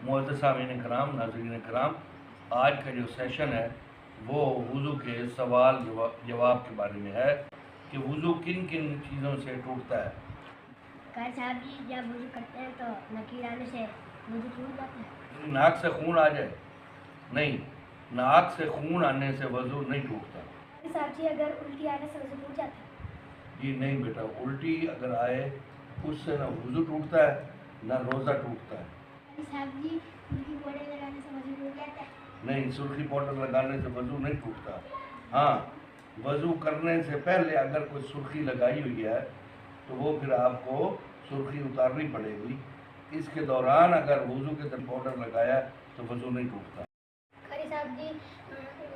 मुअज़्ज़ज़ सामीन कराम, नाज़रीन कराम, आज का जो सेशन है वो वुज़ू के सवाल जवाब के बारे में है कि वुज़ू किन किन चीज़ों से टूटता है। कारी साहब जी, जब वुज़ू करते हैं तो नकीर आने से वुज़ू टूट जाता है। नाक से खून आ जाए? नहीं, नाक से खून आने से वज़ू नहीं टूटता। कारी साहब जी, अगर उल्टी आने से वुज़ू टूट जाता है? जी नहीं बेटा, उल्टी अगर आए उससे ना वज़ू टूटता है ना रोज़ा टूटता है। कारी साहब जी, सुर्खी पाउडर लगाने से वुज़ू टूट जाता है? नहीं, सुर्खी पाउडर लगाने से वज़ू नहीं टूटता। हाँ, वज़ू करने से पहले अगर कोई सुर्खी लगाई हुई है तो वो फिर आपको सुर्खी उतारनी पड़ेगी। इसके दौरान अगर वज़ू के अंदर पाउडर लगाया तो वज़ू नहीं टूटता। कारी साहब जी,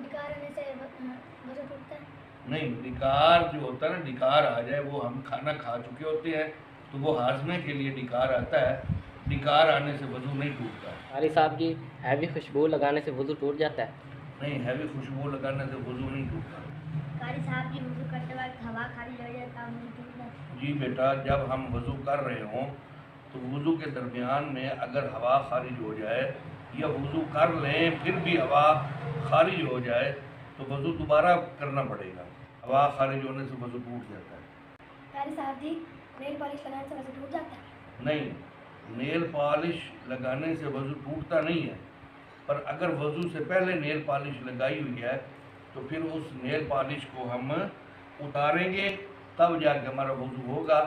निकार आने से वज़ू टूटता है? नहीं, निकार जो होता है ना, निकार आ जाए, वो हम खाना खा चुके होते हैं तो वो हाजमे के लिए निकार आता है। निकार आने से वज़ू नहीं टूटता। कारी साहब जी, हैवी खुशबू लगाने से वज़ू टूट जाता है? नहीं, हैवी खुशबू लगाने से वज़ू नहीं टूटता। कारी साहब जी, वुज़ू करते वक्त हवा खारिज हो जाए तो वुज़ू टूट जाता है? जी बेटा, जब हम वज़ू कर रहे हों तो वज़ू के दरमियान में अगर हवा खारिज हो जाए या वज़ू कर लें फिर भी हवा खारिज हो जाए तो वज़ू दोबारा करना पड़ेगा। हवा खारिज होने से वज़ू टूट जाता है। कारी साहब जी, नेल पॉलिश लगाने से वज़ू टूट जाता है? नहीं, नेल पॉलिश लगाने से वज़ू टूटता नहीं है, पर अगर वज़ू से पहले नेल पॉलिश लगाई हुई है तो फिर उस नेल पॉलिश को हम उतारेंगे तब जाके हमारा वज़ू होगा।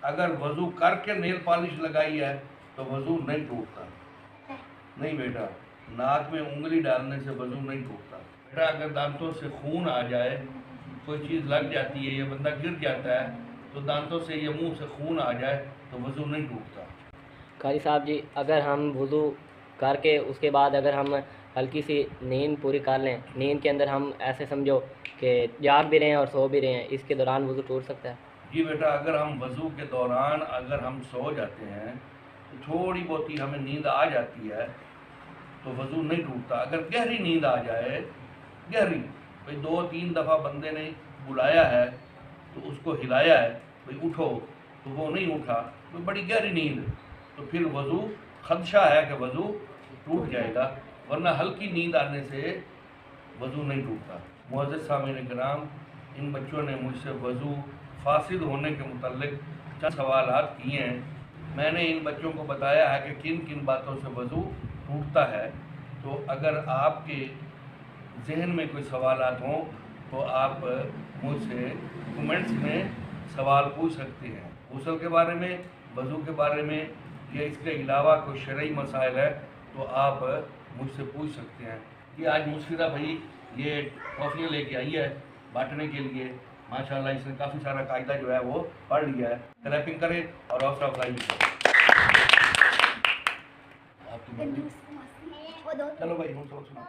अगर वज़ू करके नेल पॉलिश लगाई है तो वज़ू नहीं टूटता। नहीं बेटा, नाक में उंगली डालने से वज़ू नहीं टूटता। बेटा, अगर दांतों से खून आ जाए, कोई चीज़ लग जाती है या बंदा गिर जाता है तो दांतों से या मुंह से खून आ जाए तो वज़ू नहीं टूटता। कारी साहब जी, अगर हम वज़ू करके उसके बाद अगर हम हल्की सी नींद पूरी कर लें, नींद के अंदर हम ऐसे समझो कि जाग भी रहे हैं और सो भी रहे हैं, इसके दौरान वज़ू टूट सकता है? जी बेटा, अगर हम वज़ू के दौरान अगर हम सो जाते हैं तो थोड़ी बहुत ही हमें नींद आ जाती है तो वज़ू नहीं टूटता। अगर गहरी नींद आ जाए, गहरी, भाई 2-3 दफ़ा बंदे ने बुलाया है तो उसको हिलाया है, भाई उठो, तो वो नहीं उठा, तो बड़ी गहरी नींद, तो फिर वज़ू खदशा है कि वज़ू टूट जाएगा, वरना हल्की नींद आने से वज़ू नहीं टूटता। मुअज़्ज़ज़ सामीन कराम, इन बच्चों ने मुझसे वज़ू फासिद होने के मुतल्लिक़ चंद सवालात किए हैं। मैंने इन बच्चों को बताया है कि किन किन बातों से वज़ू टूटता है। तो अगर आपके जहन में कोई सवालात हों तो आप मुझसे कमेंट्स में सवाल पूछ सकते हैं। गुस्ल के बारे में, वज़ू के बारे में या इसके अलावा कोई शरई मसाइल है तो आप मुझसे पूछ सकते हैं। कि आज मुस्फिरा भाई ये टॉफ़ियाँ लेके आई है बांटने के लिए। माशाल्लाह, इसने काफ़ी सारा कायदा जो है वो पढ़ लिया है। क्लैपिंग करें और हौसला अफजाई भी करें। आपकी मर्ज़ी। चलो भाई, हम सब सुना।